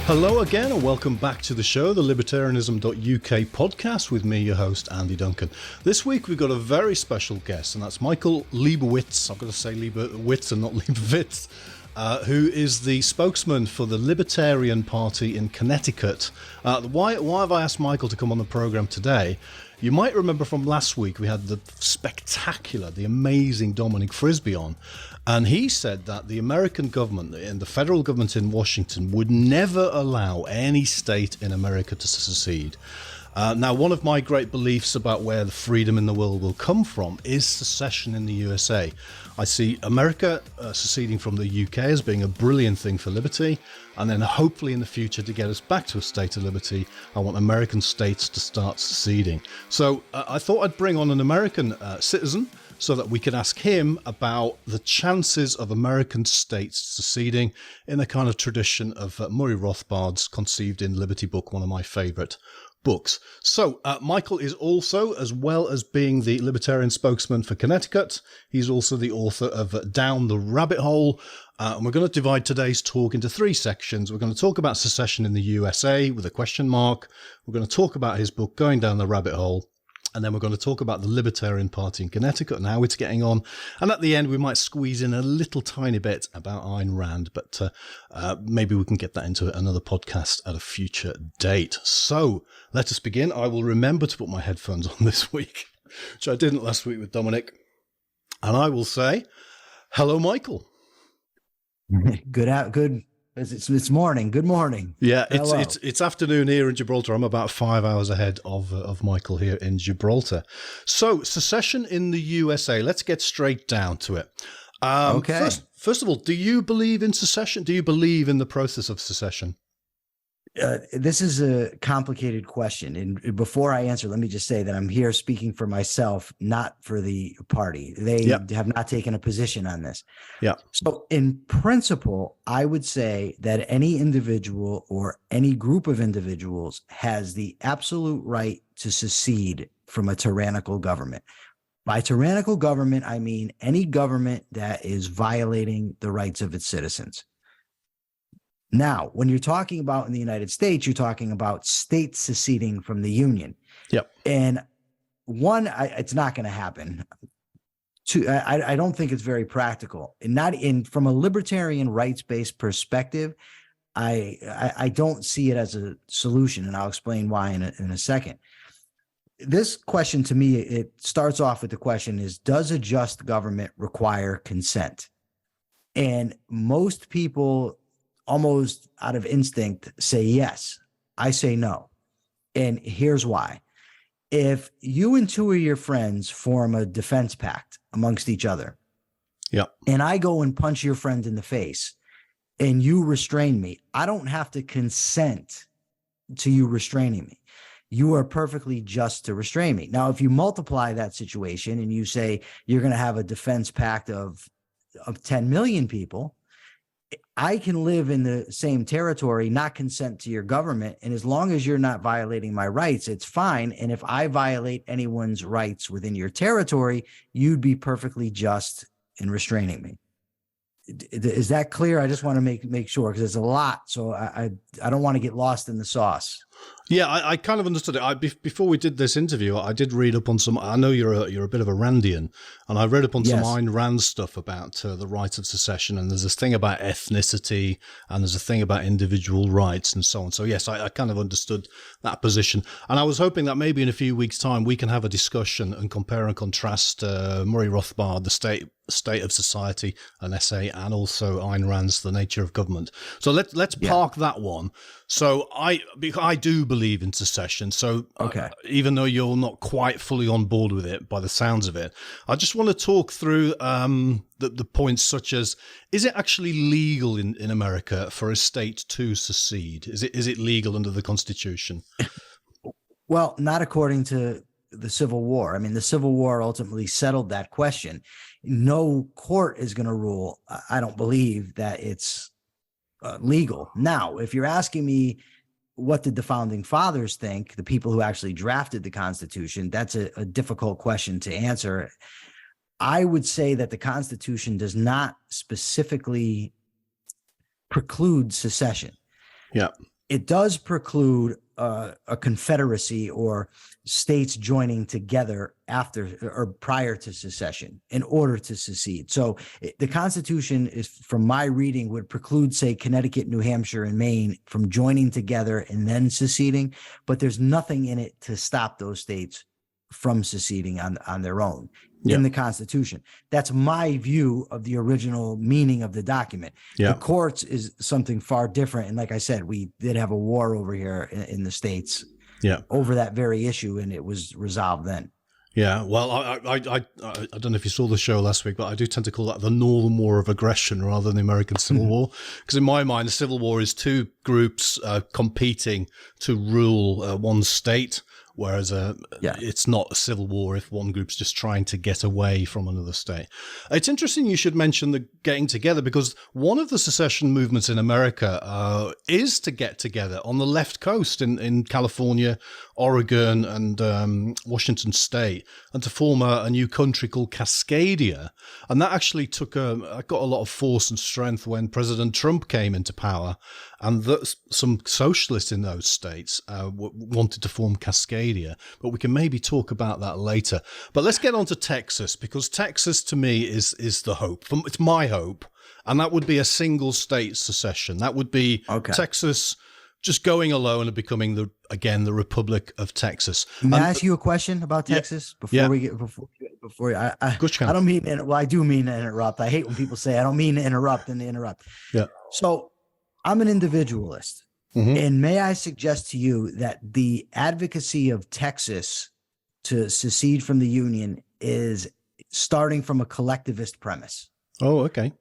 Hello again and welcome back to the show, the Libertarianism.uk podcast with me, your host, Andy Duncan. This week we've got a very special guest, and that's Michael Liebowitz. I've got to say Liebowitz and not Liebowitz, who is the spokesman for the Libertarian Party in Connecticut. Why have I asked Michael to come on the program today? You might remember from last week we had the spectacular, the amazing Dominic Frisby on, and he said that the American government and the federal government in Washington would never allow any state in America to secede. Now, one of my great beliefs about where the freedom in the world will come from is secession in the USA. I see America seceding from the UK as being a brilliant thing for liberty, and then hopefully in the future to get us back to a state of liberty, I want American states to start seceding. So I thought I'd bring on an American citizen so that we could ask him about the chances of American states seceding in a kind of tradition of Murray Rothbard's Conceived in Liberty book, one of my favorite books. So Michael is also, as well as being the Libertarian spokesman for Connecticut, he's also the author of Down the Rabbit Hole. And we're going to divide today's talk into three sections. We're going to talk about secession in the USA with a question mark. We're going to talk about his book, Going Down the Rabbit Hole. And then we're going to talk about the Libertarian Party in Connecticut and how it's getting on. And at the end, we might squeeze in a little tiny bit about Ayn Rand, but maybe we can get that into another podcast at a future date. So let us begin. I will remember to put my headphones on this week, which I didn't last week with Dominic. And I will say, hello, Michael. Good. It's morning. Good morning. Yeah, it's afternoon here in Gibraltar. I'm about 5 hours ahead of Michael here in Gibraltar. So, secession in the USA. Let's get straight down to it. Okay. First of all, do you believe in secession? Do you believe in the process of secession? This is a complicated question. And before I answer, let me just say that I'm here speaking for myself, not for the party. They have not taken a position on this. Yeah. So in principle, I would say that any individual or any group of individuals has the absolute right to secede from a tyrannical government. By tyrannical government, I mean any government that is violating the rights of its citizens. Now, when you're talking about in the United States, you're talking about states seceding from the Union. Yep. And one, it's not going to happen. Two, I don't think it's very practical. And from a libertarian rights-based perspective, I don't see it as a solution, and I'll explain why in a second. This question to me, it starts off with the question is, does a just government require consent? And most people, almost out of instinct, say yes. I say no. And here's why. If you and two of your friends form a defense pact amongst each other, and I go and punch your friend in the face and you restrain me, I don't have to consent to you restraining me. You are perfectly just to restrain me. Now, if you multiply that situation and you say you're going to have a defense pact of 10 million people, I can live in the same territory, not consent to your government. And as long as you're not violating my rights, it's fine. And if I violate anyone's rights within your territory, you'd be perfectly just in restraining me. Is that clear? I just want to make sure, because there's a lot. So I don't want to get lost in the sauce. Yeah, I kind of understood it. Before we did this interview, I did read up on some. I know you're a bit of a Randian, and I read up on some Ayn Rand stuff about the rights of secession. And there's this thing about ethnicity, and there's a thing about individual rights, and so on. So yes, I kind of understood that position, and I was hoping that maybe in a few weeks' time we can have a discussion and compare and contrast Murray Rothbard, the state of society, an essay, and also Ayn Rand's The Nature of Government. So let's park that one. So I do believe in secession. So even though you're not quite fully on board with it by the sounds of it, I just want to talk through the points such as, is it actually legal in America for a state to secede? Is it legal under the Constitution? Well, not according to the Civil War. I mean, the Civil War ultimately settled that question. No court is going to rule, I don't believe, that it's legal. Now, if you're asking me what did the founding fathers think, the people who actually drafted the Constitution, that's a difficult question to answer. I would say that the Constitution does not specifically preclude secession. Yeah. it does preclude a confederacy or states joining together after or prior to secession in order to secede. So the Constitution is, from my reading, would preclude, say, Connecticut, New Hampshire, and Maine from joining together and then seceding, but there's nothing in it to stop those states from seceding on their own in the Constitution. That's my view of the original meaning of the document. The courts is something far different. And like I said, we did have a war over here in the States over that very issue, and it was resolved then. Yeah, well, I don't know if you saw the show last week, but I do tend to call that the Northern War of Aggression rather than the American Civil War. Because in my mind, the Civil War is two groups competing to rule one state. Whereas it's not a civil war if one group's just trying to get away from another state. It's interesting you should mention the getting together, because one of the secession movements in America is to get together on the left coast in California, Oregon, and Washington State, and to form a new country called Cascadia. And that actually got a lot of force and strength when President Trump came into power, and some socialists in those states wanted to form Cascadia. But we can maybe talk about that later. But let's get on to Texas, because Texas to me is the hope. It's my hope. And that would be a single state secession. That would be Texas just going alone and becoming the Republic of Texas. May I ask you a question about Texas before we get I don't mean I do mean to interrupt. I hate when people say I don't mean to interrupt and they interrupt. Yeah. So I'm an individualist. And may I suggest to you that the advocacy of Texas to secede from the Union is starting from a collectivist premise. Oh, okay.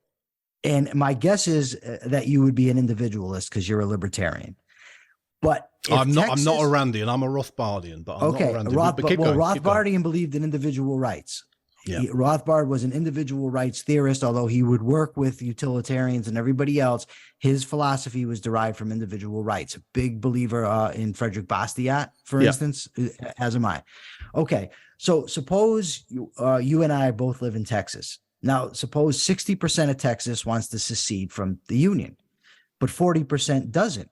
And my guess is that you would be an individualist because you're a libertarian. But I'm not a Randian. I'm a Rothbardian. But I'm not a Randian. Rothbardian believed in individual rights. Yeah. Rothbard was an individual rights theorist, although he would work with utilitarians and everybody else. His philosophy was derived from individual rights. A big believer in Frederick Bastiat, for instance, as am I. Okay, so suppose you and I both live in Texas. Now, suppose 60% of Texas wants to secede from the Union, but 40% doesn't.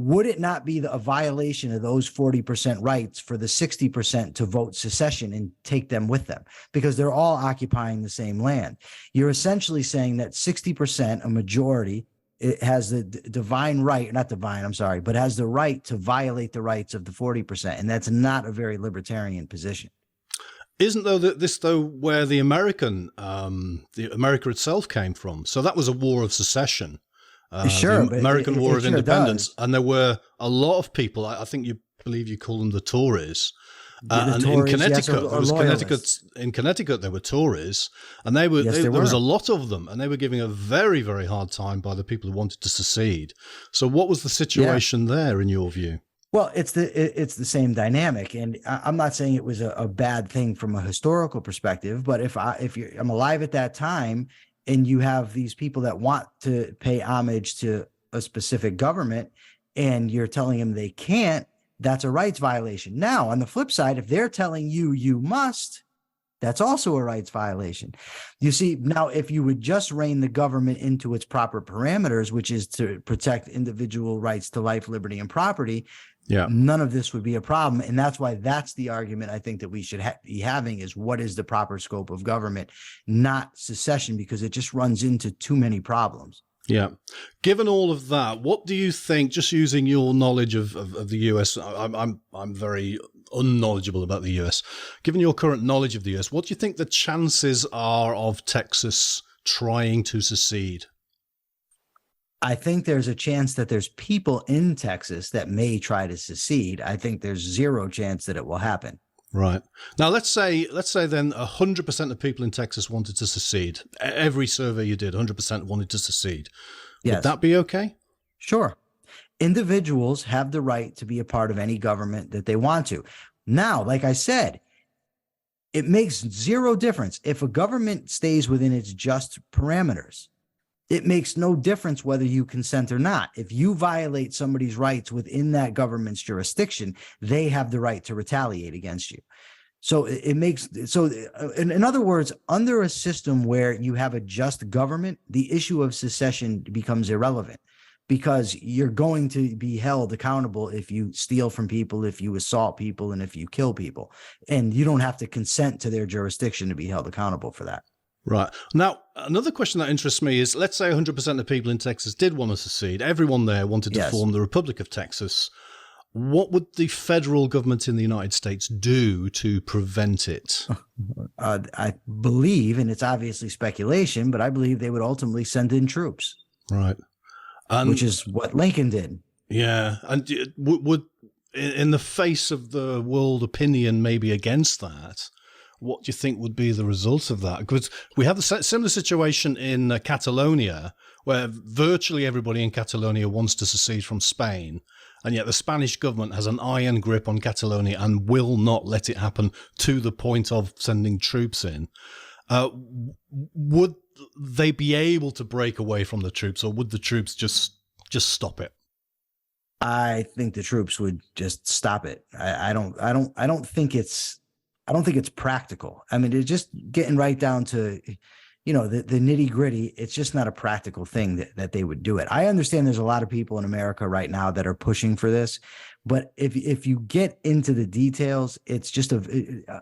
Would it not be a violation of those 40% rights for the 60% to vote secession and take them with them? Because they're all occupying the same land. You're essentially saying that 60%, a majority, it has the divine right, not divine, I'm sorry, but has the right to violate the rights of the 40%. And that's not a very libertarian position. Isn't this where the America itself came from? So that was a war of secession. The American War of Independence, and there were a lot of people. I think you call them the Tories. And Tories, in Connecticut, in Connecticut, there were Tories, and there was a lot of them, and they were giving a very, very hard time by the people who wanted to secede. So, what was the situation there, in your view? Well, it's the same dynamic, and I'm not saying it was a bad thing from a historical perspective, but if I'm alive at that time, and you have these people that want to pay homage to a specific government, and you're telling them they can't, that's a rights violation. Now, on the flip side, if they're telling you must, that's also a rights violation. You see, now, if you would just rein the government into its proper parameters, which is to protect individual rights to life, liberty, and property, none of this would be a problem. And that's why that's the argument I think that we should be having is what is the proper scope of government, not secession, because it just runs into too many problems. Yeah. Given all of that, what do you think, just using your knowledge of the US, I'm very unknowledgeable about the US. Given your current knowledge of the US, what do you think the chances are of Texas trying to secede? I think there's a chance that there's people in Texas that may try to secede. I think there's zero chance that it will happen. Right. Now, let's say then 100% of people in Texas wanted to secede. Every survey you did, 100% wanted to secede. Yes. Would that be okay? Sure. Individuals have the right to be a part of any government that they want to. Now, like I said, it makes zero difference if a government stays within its just parameters. It makes no difference whether you consent or not. If you violate somebody's rights within that government's jurisdiction, they have the right to retaliate against you. So in other words, under a system where you have a just government, the issue of secession becomes irrelevant because you're going to be held accountable if you steal from people, if you assault people, and if you kill people. And you don't have to consent to their jurisdiction to be held accountable for that. Right. Now, another question that interests me is, let's say 100% of people in Texas did want to secede. Everyone there wanted to form the Republic of Texas. What would the federal government in the United States do to prevent it? I believe, and it's obviously speculation, but I believe they would ultimately send in troops. Right. Which is what Lincoln did. Yeah. And would, in the face of the world opinion maybe against that, what do you think would be the result of that? Because we have the similar situation in Catalonia, where virtually everybody in Catalonia wants to secede from Spain, and yet the Spanish government has an iron grip on Catalonia and will not let it happen, to the point of sending troops in. Would they be able to break away from the troops, or would the troops just stop it? I think the troops would just stop it. I don't think it's practical. I mean, it's just getting right down to, the nitty gritty. It's just not a practical thing that they would do it. I understand there's a lot of people in America right now that are pushing for this, but if you get into the details, it's just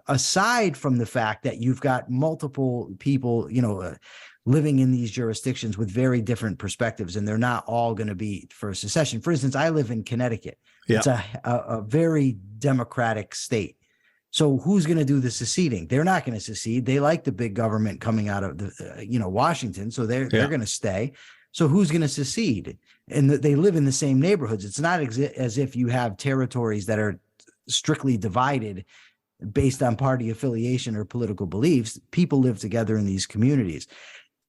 aside from the fact that you've got multiple people, living in these jurisdictions with very different perspectives, and they're not all going to be for secession. For instance, I live in Connecticut. Yeah. It's a very democratic state. So who's going to do the seceding? They're not going to secede. They like the big government coming out of Washington, so they're going to stay. So who's going to secede? And they live in the same neighborhoods. It's not as if you have territories that are strictly divided based on party affiliation or political beliefs. People live together in these communities.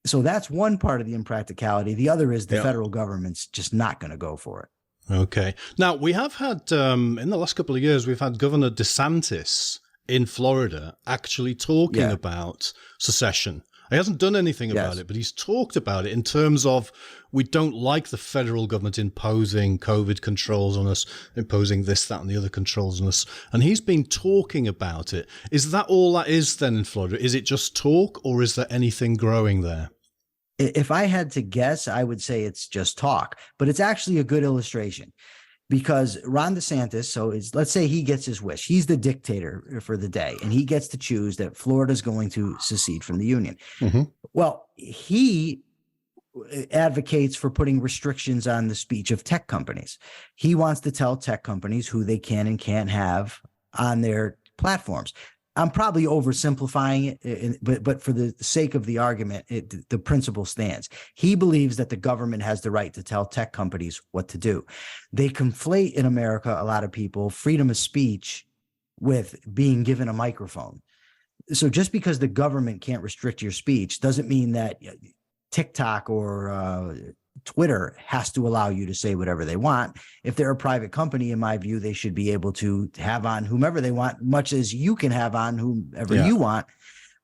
So that's one part of the impracticality. The other is the federal government's just not going to go for it. Okay. Now, we have had, in the last couple of years, we've had Governor DeSantis in Florida actually talking about secession. He hasn't done anything about it, but he's talked about it in terms of, we don't like the federal government imposing COVID controls on us, imposing this, that, and the other controls on us. And he's been talking about it. Is that all that is then in Florida? Is it just talk, or is there anything growing there? If I had to guess, I would say it's just talk, but it's actually a good illustration, because Ron DeSantis, let's say he gets his wish. He's the dictator for the day, and he gets to choose that Florida's going to secede from the Union. Mm-hmm. Well, he advocates for putting restrictions on the speech of tech companies. He wants to tell tech companies who they can and can't have on their platforms. I'm probably oversimplifying it, but for the sake of the argument, the principle stands. He believes that the government has the right to tell tech companies what to do. They conflate in America, a lot of people, freedom of speech with being given a microphone. So just because the government can't restrict your speech doesn't mean that TikTok or Twitter has to allow you to say whatever they want. If they're a private company, in my view, they should be able to have on whomever they want, much as you can have on whomever you want.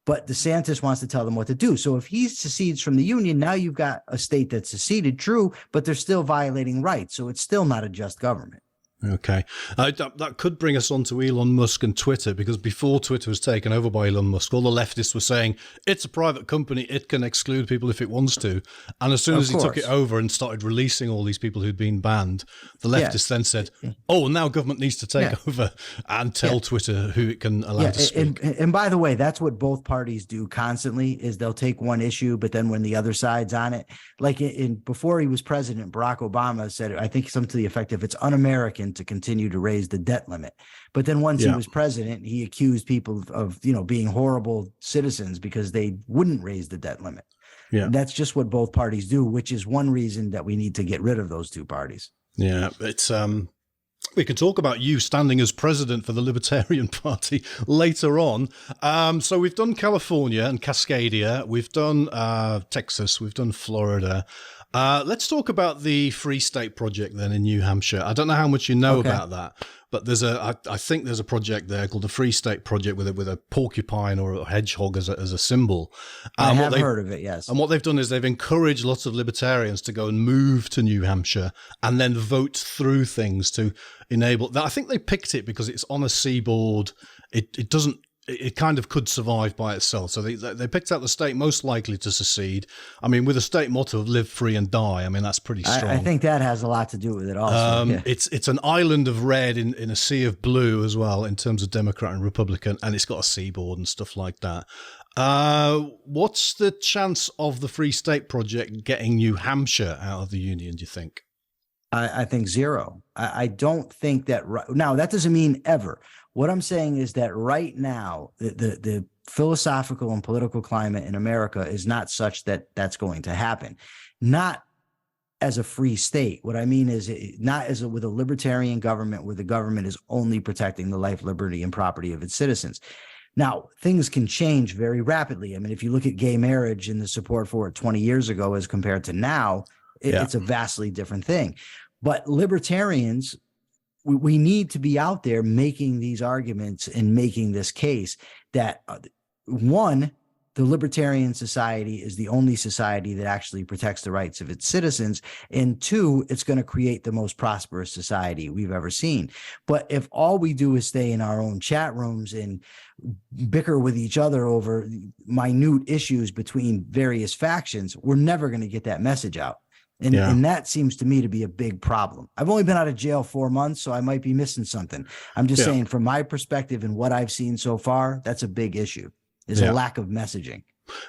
But DeSantis wants to tell them what to do. So if he secedes from the Union, now you've got a state that's seceded, true, but they're still violating rights. So it's still not a just government. Okay. That could bring us on to Elon Musk and Twitter, because before Twitter was taken over by Elon Musk, all the leftists were saying it's a private company, it can exclude people if it wants to. And as soon as he took it over and started releasing all these people who'd been banned, the leftists then said, oh, now government needs to take over and tell Twitter who it can allow to speak. And by the way, that's what both parties do constantly, is they'll take one issue, but then when the other side's on it, like before he was president, Barack Obama said, I think something to the effect of, it's un-American to continue to raise the debt limit. But then once he was president, he accused people of, being horrible citizens because they wouldn't raise the debt limit. Yeah. And that's just what both parties do, which is one reason that we need to get rid of those two parties. Yeah, it's we can talk about you standing as president for the Libertarian Party later on. So we've done California and Cascadia, we've done Texas, we've done Florida. Let's talk about the Free State Project then in New Hampshire. I don't know how much you know about that, but I think there's a project there called the Free State Project with a porcupine or a hedgehog as a symbol. I have heard of it, yes. And what they've done is they've encouraged lots of libertarians to go and move to New Hampshire and then vote through things to enable that. I think they picked it because it's on a seaboard. It doesn't it kind of could survive by itself. So they picked out the state most likely to secede. I mean, with a state motto of live free and die. I mean, that's pretty strong. I think that has a lot to do with it also. Yeah. It's an island of red in a sea of blue as well in terms of Democrat and Republican, and it's got a seaboard and stuff like that. What's the chance of the Free State Project getting New Hampshire out of the Union, do you think? I think zero. I don't think that now that doesn't mean ever. What I'm saying is that right now, the philosophical and political climate in America is not such that that's going to happen. Not as a free state. What I mean is not as with a libertarian government where the government is only protecting the life, liberty, and property of its citizens. Now, things can change very rapidly. I mean, if you look at gay marriage and the support for it 20 years ago as compared to now, it's a vastly different thing. But libertarians, we need to be out there making these arguments and making this case that, one, the libertarian society is the only society that actually protects the rights of its citizens, and two, it's going to create the most prosperous society we've ever seen. But if all we do is stay in our own chat rooms and bicker with each other over minute issues between various factions, we're never going to get that message out. And that seems to me to be a big problem. I've only been out of jail 4 months, so I might be missing something. I'm just saying, from my perspective and what I've seen so far, that's a big issue, is a lack of messaging.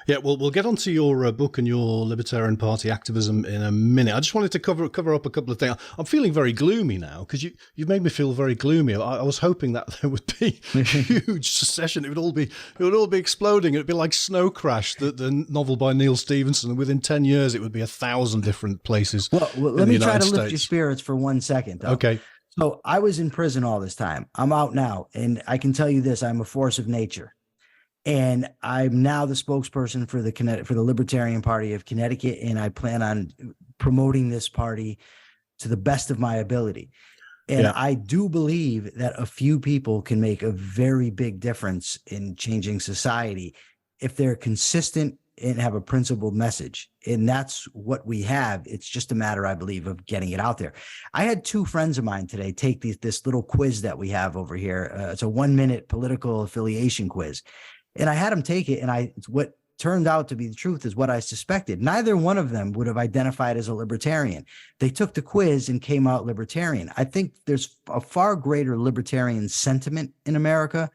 Yeah, well, we'll get onto your book and your Libertarian Party activism in a minute. I just wanted to cover up a couple of things. I'm feeling very gloomy now because you've made me feel very gloomy. I was hoping that there would be huge secession. It would all be exploding. It'd be like Snow Crash, the novel by Neil Stephenson. And within 10 years, it would be 1,000 different places. Well, let me try to lift your spirits for 1 second, though. Okay. So I was in prison all this time. I'm out now, and I can tell you this: I'm a force of nature. And I'm now the spokesperson for the Libertarian Party of Connecticut, and I plan on promoting this party to the best of my ability. And I do believe that a few people can make a very big difference in changing society if they're consistent and have a principled message. And that's what we have. It's just a matter, I believe, of getting it out there. I had 2 friends of mine today take this little quiz that we have over here. It's a 1-minute political affiliation quiz. And I had them take it, and what turned out to be the truth is what I suspected. Neither one of them would have identified as a libertarian. They took the quiz and came out libertarian. I think there's a far greater libertarian sentiment in America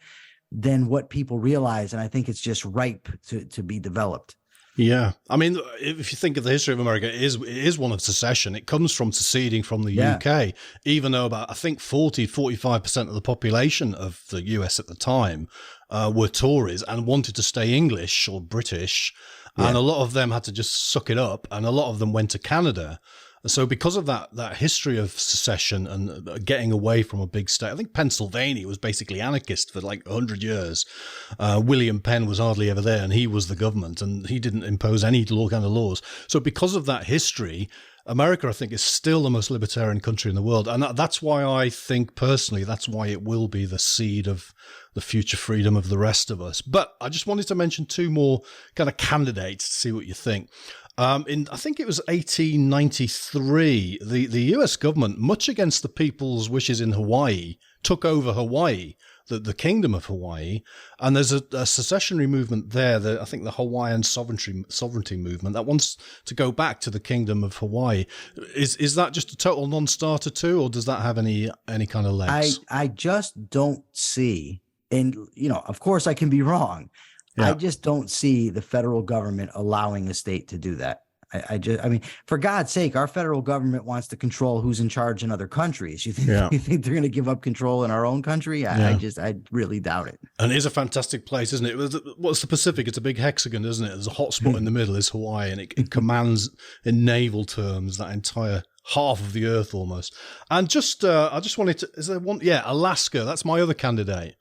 than what people realize, and I think it's just ripe to be developed. Yeah. I mean, if you think of the history of America, it is one of secession. It comes from seceding from the UK, even though about, I think, 45% of the population of the US at the time were Tories and wanted to stay English or British. And a lot of them had to just suck it up. And a lot of them went to Canada. So because of that history of secession and getting away from a big state, I think Pennsylvania was basically anarchist for like 100 years. William Penn was hardly ever there, and he was the government, and he didn't impose any kind of laws. So because of that history, America, I think, is still the most libertarian country in the world. And that's why I think personally, that's why it will be the seed of the future freedom of the rest of us. But I just wanted to mention 2 more kind of candidates to see what you think. I think it was 1893, the US government, much against the people's wishes in Hawaii, took over Hawaii, the kingdom of Hawaii. And there's a secessionary movement there, I think the Hawaiian sovereignty movement, that wants to go back to the kingdom of Hawaii. Is that just a total non-starter too, or does that have any kind of legs? I just don't see, and of course I can be wrong. I just don't see the federal government allowing a state to do that. I mean, for God's sake, our federal government wants to control who's in charge in other countries. You think they're going to give up control in our own country? I really doubt it. And it is a fantastic place, isn't it? What's the Pacific? It's a big hexagon, isn't it? There's a hot spot in the middle is Hawaii, and it commands, in naval terms, that entire half of the earth almost. And just, I just wanted to, is there one? Yeah, Alaska. That's my other candidate.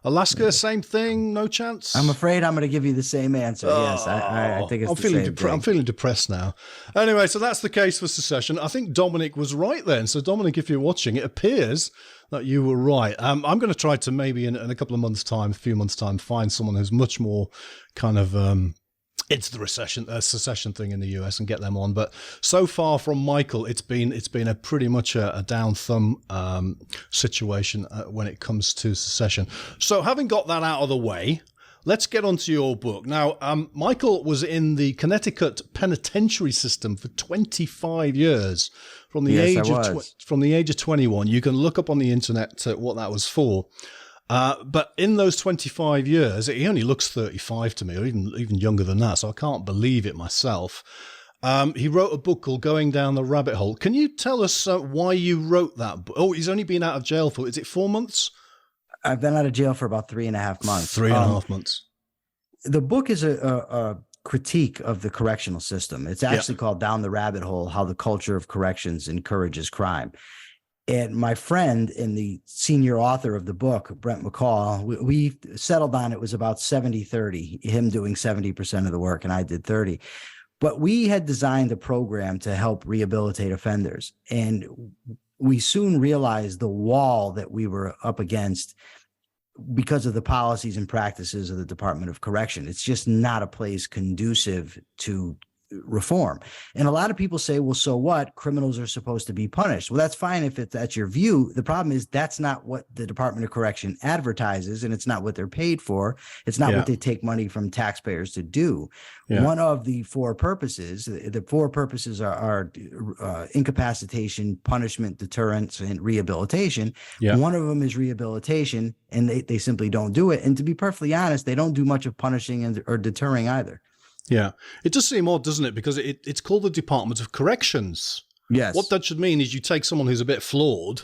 Alaska, same thing, no chance? I'm afraid I'm going to give you the same answer. Yes, I think it's I'm feeling depressed now. Anyway, so that's the case for secession. I think Dominic was right then. So Dominic, if you're watching, it appears that you were right. I'm going to try to maybe in a couple of months' time, a few months' time, find someone who's much more kind of It's the secession thing in the US and get them on. But so far from Michael, it's been a pretty much a down thumb situation when it comes to secession. So having got that out of the way, let's get on to your book. Now, Michael was in the Connecticut penitentiary system for 25 years. From the age of 21. You can look up on the internet what that was for. But in those 25 years, he only looks 35 to me, or even younger than that, so I can't believe it myself. He wrote a book called Going Down the Rabbit Hole. Can you tell us why you wrote that book? Oh, he's only been out of jail for, is it 4 months? I've been out of jail for about 3.5 months. 3.5 months. The book is a critique of the correctional system. It's actually called Down the Rabbit Hole, How the Culture of Corrections Encourages Crime. And my friend and the senior author of the book, Brent McCall, we settled on it was about 70-30, him doing 70% of the work and I did 30. But we had designed a program to help rehabilitate offenders. And we soon realized the wall that we were up against because of the policies and practices of the Department of Correction. It's just not a place conducive to reform. And a lot of people say, well, so what? Criminals are supposed to be punished. Well, that's fine if that's your view. The problem is that's not what the Department of Correction advertises, and it's not what they're paid for. It's not what they take money from taxpayers to do. One of the four purposes, the four purposes are incapacitation, punishment, deterrence, and rehabilitation. One of them is rehabilitation, and they simply don't do it. And to be perfectly honest, they don't do much of punishing or deterring either. Yeah, it does seem odd, doesn't it? Because it's called the Department of Corrections. Yes. What that should mean is you take someone who's a bit flawed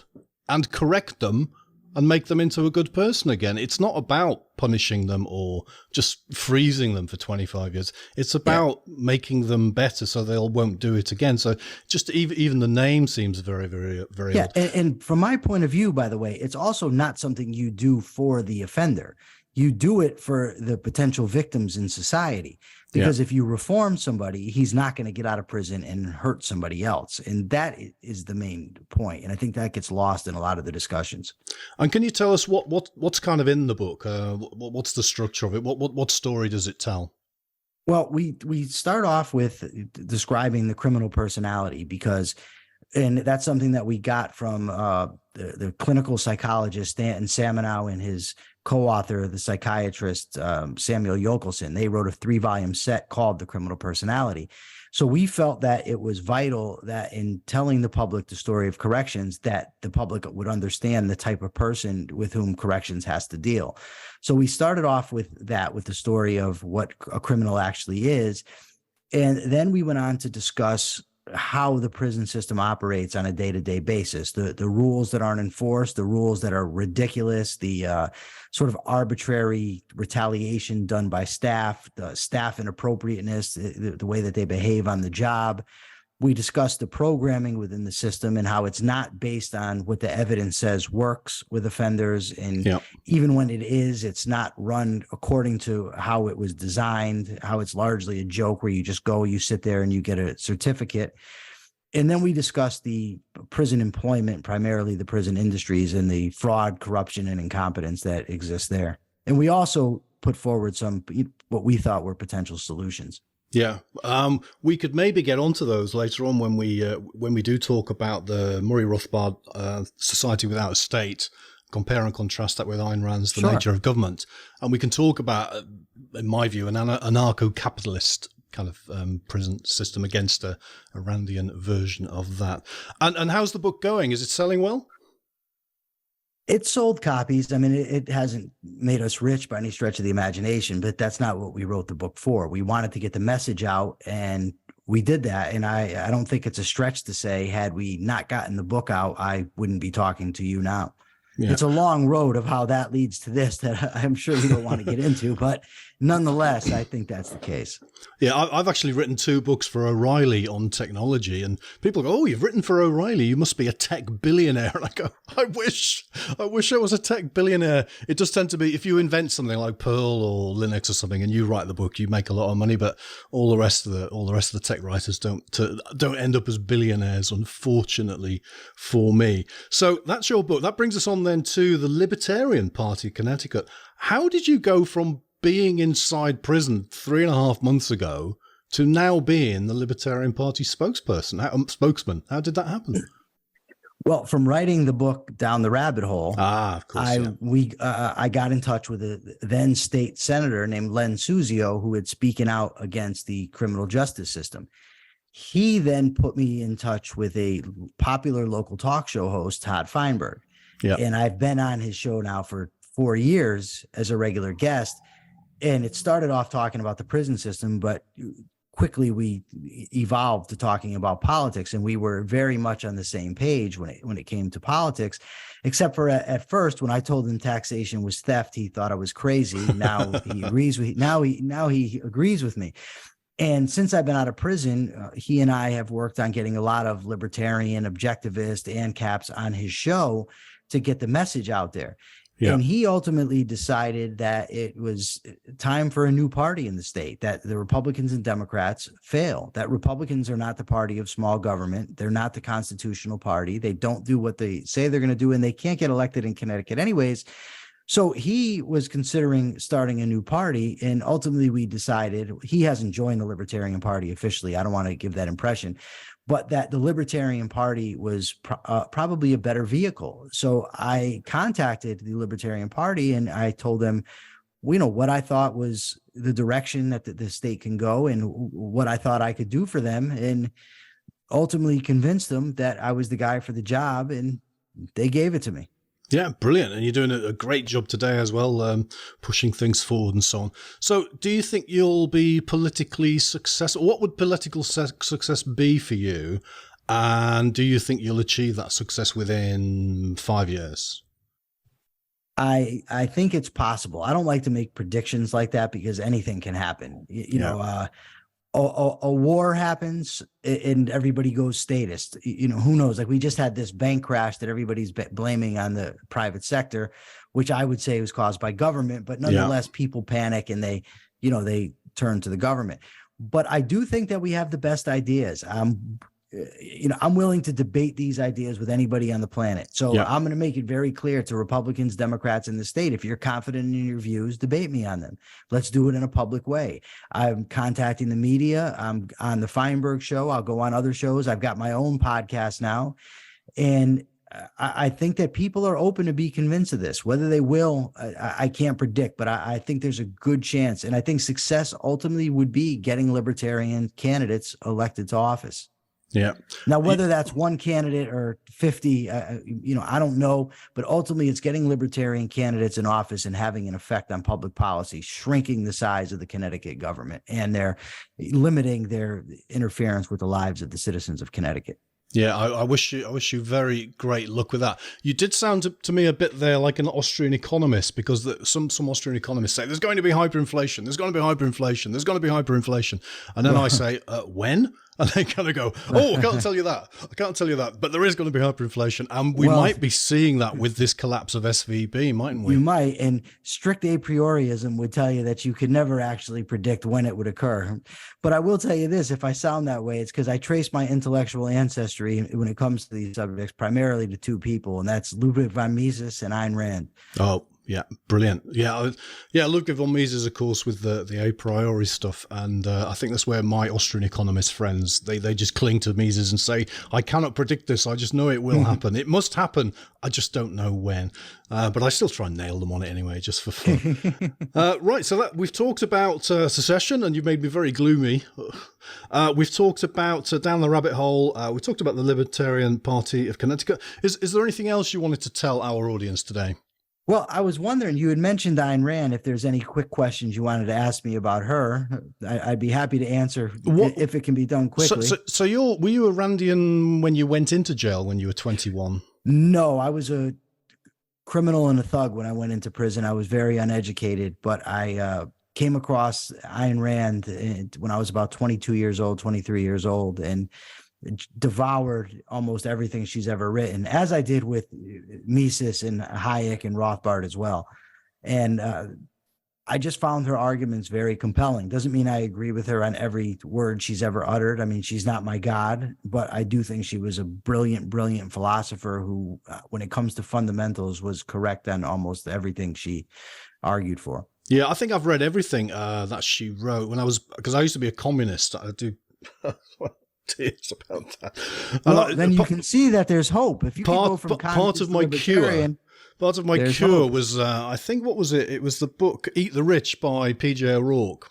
and correct them and make them into a good person again. It's not about punishing them or just freezing them for 25 years. It's about making them better so they won't do it again. So just even the name seems very, very, very odd. And from my point of view, by the way, it's also not something you do for the offender. You do it for the potential victims in society. Because if you reform somebody, he's not going to get out of prison and hurt somebody else. And that is the main point. And I think that gets lost in a lot of the discussions. And can you tell us what's kind of in the book? What's the structure of it? What story does it tell? Well, we start off with describing the criminal personality and that's something that we got from the clinical psychologist Stanton Samanow and his co-author, the psychiatrist Samuel Yokelson. They wrote a 3-volume set called The Criminal Personality. So we felt that it was vital that in telling the public the story of corrections, that the public would understand the type of person with whom corrections has to deal. So we started off with the story of what a criminal actually is. And then we went on to discuss how the prison system operates on a day-to-day basis, the rules that aren't enforced, the rules that are ridiculous, the sort of arbitrary retaliation done by staff, the staff inappropriateness, the way that they behave on the job. We discussed the programming within the system and how it's not based on what the evidence says works with offenders. And even when it is, it's not run according to how it was designed, how it's largely a joke where you just go, you sit there and you get a certificate. And then we discussed the prison employment, primarily the prison industries and the fraud, corruption, and incompetence that exists there. And we also put forward some what we thought were potential solutions. Yeah, we could maybe get onto those later on when we do talk about the Murray Rothbard Society Without a State, compare and contrast that with Ayn Rand's The Nature of Government, and we can talk about, in my view, an anarcho-capitalist kind of prison system against a Randian version of that. And how's the book going? Is it selling well? It sold copies. I mean, it hasn't made us rich by any stretch of the imagination, but that's not what we wrote the book for. We wanted to get the message out, and we did that. And I don't think it's a stretch to say, had we not gotten the book out, I wouldn't be talking to you now. Yeah. It's a long road of how that leads to this that I'm sure you don't want to get into, but nonetheless, I think that's the case. Yeah, I've actually written 2 books for O'Reilly on technology, and people go, "Oh, you've written for O'Reilly, you must be a tech billionaire." And I go, I wish I was a tech billionaire. It does tend to be, if you invent something like Perl or Linux or something and you write the book, you make a lot of money, but all the rest of the tech writers don't end up as billionaires, unfortunately for me. So that's your book. That brings us on then to the Libertarian Party of Connecticut. How did you go from being inside prison 3.5 months ago to now being the Libertarian Party spokesman? How did that happen? Well, from writing the book Down the Rabbit Hole, of course, I got in touch with a then state senator named Len Suzio, who had spoken out against the criminal justice system. He then put me in touch with a popular local talk show host, Todd Feinberg. Yeah. And I've been on his show now for 4 years as a regular guest. And it started off talking about the prison system, but quickly we evolved to talking about politics, and we were very much on the same page when it came to politics, except for at first when I told him taxation was theft, he thought I was crazy. Now he agrees with he agrees with me. And since I've been out of prison, he and I have worked on getting a lot of libertarian, objectivist, ANCAPs on his show to get the message out there. Yeah. And he ultimately decided that it was time for a new party in the state, that the Republicans and Democrats fail, that Republicans are not the party of small government. They're not the constitutional party. They don't do what they say they're going to do, and they can't get elected in Connecticut anyways. So he was considering starting a new party, and ultimately we decided, he hasn't joined the Libertarian Party officially, I don't want to give that impression, but that the Libertarian Party was probably a better vehicle. So I contacted the Libertarian Party and I told them, what I thought was the direction that the state can go and what I thought I could do for them, and ultimately convinced them that I was the guy for the job, and they gave it to me. Yeah, brilliant. And you're doing a great job today as well, pushing things forward and so on. So do you think you'll be politically successful? What would political success be for you? And do you think you'll achieve that success within 5 years? I think it's possible. I don't like to make predictions like that because anything can happen. You know, a war happens and everybody goes statist. Who knows? Like, we just had this bank crash that everybody's blaming on the private sector, which I would say was caused by government, but nonetheless, people panic and they turn to the government. But I do think that we have the best ideas. I'm willing to debate these ideas with anybody on the planet. So I'm going to make it very clear to Republicans, Democrats in the state, if you're confident in your views, debate me on them. Let's do it in a public way. I'm contacting the media. I'm on the Feinberg show. I'll go on other shows. I've got my own podcast now. And I think that people are open to be convinced of this. Whether they will, I can't predict, but I think there's a good chance. And I think success ultimately would be getting libertarian candidates elected to office. Yeah. Now, whether that's one candidate or 50, I don't know, but ultimately it's getting libertarian candidates in office and having an effect on public policy, shrinking the size of the Connecticut government, and they're limiting their interference with the lives of the citizens of Connecticut. Yeah, I wish you very great luck with that. You did sound to me a bit there like an Austrian economist, because some Austrian economists say there's going to be hyperinflation, there's going to be hyperinflation, there's going to be hyperinflation, and then I say, when? And they kind of go, I can't tell you that. But there is going to be hyperinflation. And we might be seeing that with this collapse of SVB, mightn't we? You might. And strict a priorism would tell you that you could never actually predict when it would occur. But I will tell you this, if I sound that way, it's because I trace my intellectual ancestry when it comes to these subjects primarily to two people, and that's Ludwig von Mises and Ayn Rand. Oh, yeah, brilliant. Yeah, Ludwig von Mises, of course, with the a priori stuff, and I think that's where my Austrian economist friends, they just cling to Mises and say, I cannot predict this, I just know it will happen. It must happen, I just don't know when. But I still try and nail them on it anyway, just for fun. Right, so we've talked about secession, and you've made me very gloomy. We've talked about Down the Rabbit Hole. We talked about the Libertarian Party of Connecticut. Is there anything else you wanted to tell our audience today? Well, I was wondering, you had mentioned Ayn Rand. If there's any quick questions you wanted to ask me about her, I'd be happy to answer if it can be done quickly. So were you a Randian when you went into jail when you were 21? No, I was a criminal and a thug when I went into prison. I was very uneducated, but I came across Ayn Rand when I was about 22 years old, 23 years old, and devoured almost everything she's ever written, as I did with Mises and Hayek and Rothbard as well. And I just found her arguments very compelling. Doesn't mean I agree with her on every word she's ever uttered. I mean, she's not my God, but I do think she was a brilliant, brilliant philosopher who, when it comes to fundamentals, was correct on almost everything she argued for. Yeah, I think I've read everything that she wrote because I used to be a communist. I do. Tears about that. Well, then you can see that there's hope. If you can go from part of my cure. Part of my cure was, I think, what was it? It was the book Eat the Rich by P.J. O'Rourke.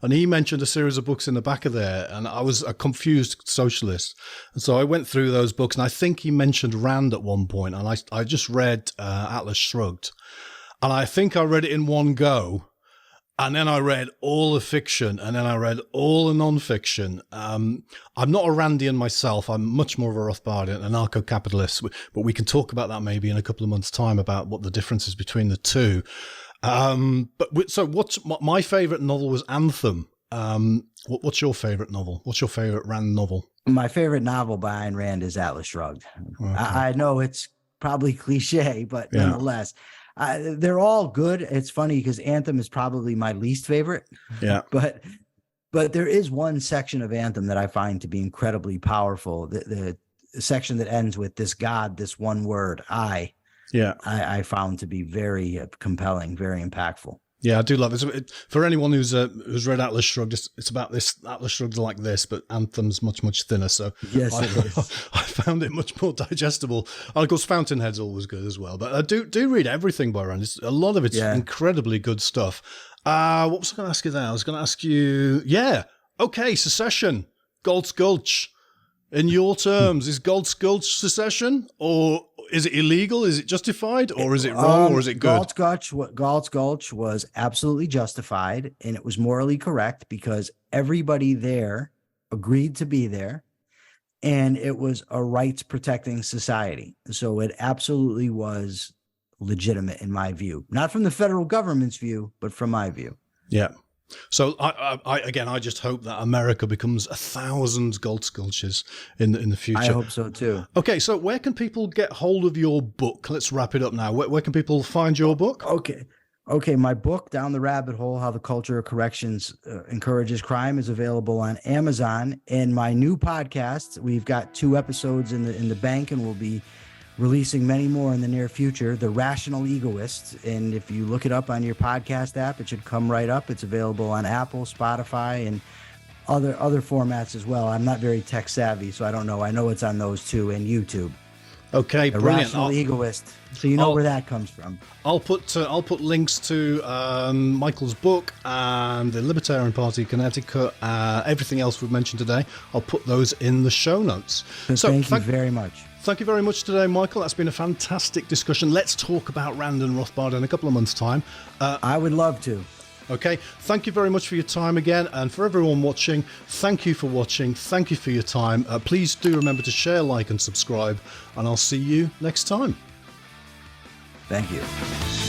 And he mentioned a series of books in the back of there, and I was a confused socialist. And so I went through those books, and I think he mentioned Rand at one point, and I just read Atlas Shrugged. And I think I read it in one go. And then I read all the fiction, and then I read all the non-fiction. I'm not a Randian myself. I'm much more of a Rothbardian, anarcho-capitalist. But we can talk about that maybe in a couple of months' time about what the difference is between the two. So what's my favorite novel was Anthem. What's your favorite novel? What's your favorite Rand novel? My favorite novel by Ayn Rand is Atlas Shrugged. Okay. I know it's probably cliche, but nonetheless. They're all good. It's funny because Anthem is probably my least favorite. Yeah. But there is one section of Anthem that I find to be incredibly powerful. The section that ends with this God, this one word, I found to be very compelling, very impactful. Yeah, I do love it. For anyone who's read Atlas Shrugged, it's about this. Atlas Shrugged like this, but Anthem's much, much thinner. So yes, it is. I found it much more digestible. And of course, Fountainhead's always good as well. But I do read everything by Rand. A lot of it's incredibly good stuff. What was I going to ask you there? I was going to ask you, Secession, Galt's Gulch. In your terms, is Galt's Gulch secession, or is it illegal? Is it justified, or is it wrong, or is it good? Galt's Gulch was absolutely justified, and it was morally correct because everybody there agreed to be there, and it was a rights-protecting society. So it absolutely was legitimate in my view, not from the federal government's view, but from my view. Yeah. So I just hope that America becomes 1,000 Galt's Gulches in the future. I hope so too. Okay, so where can people get hold of your book? Let's wrap it up now. Where can people find your book? Okay. My book, Down the Rabbit Hole: How the Culture of Corrections Encourages Crime, is available on Amazon. And my new podcast, we've got 2 episodes in the bank, and we'll be releasing many more in the near future, The Rational Egoist. And if you look it up on your podcast app, it should come right up. It's available on Apple, Spotify, and other formats as well. I'm not very tech savvy, so I don't know. I know it's on those too, and YouTube. Okay, The brilliant. Rational Egoist. So you know where that comes from. I'll put links to Michael's book and the Libertarian Party of Connecticut, everything else we've mentioned today. I'll put those in the show notes. So thank you very much. Thank you very much today, Michael. That's been a fantastic discussion. Let's talk about Rand and Rothbard in a couple of months' time. I would love to. Okay. Thank you very much for your time again. And for everyone watching, thank you for watching. Thank you for your time. Please do remember to share, like, and subscribe. And I'll see you next time. Thank you.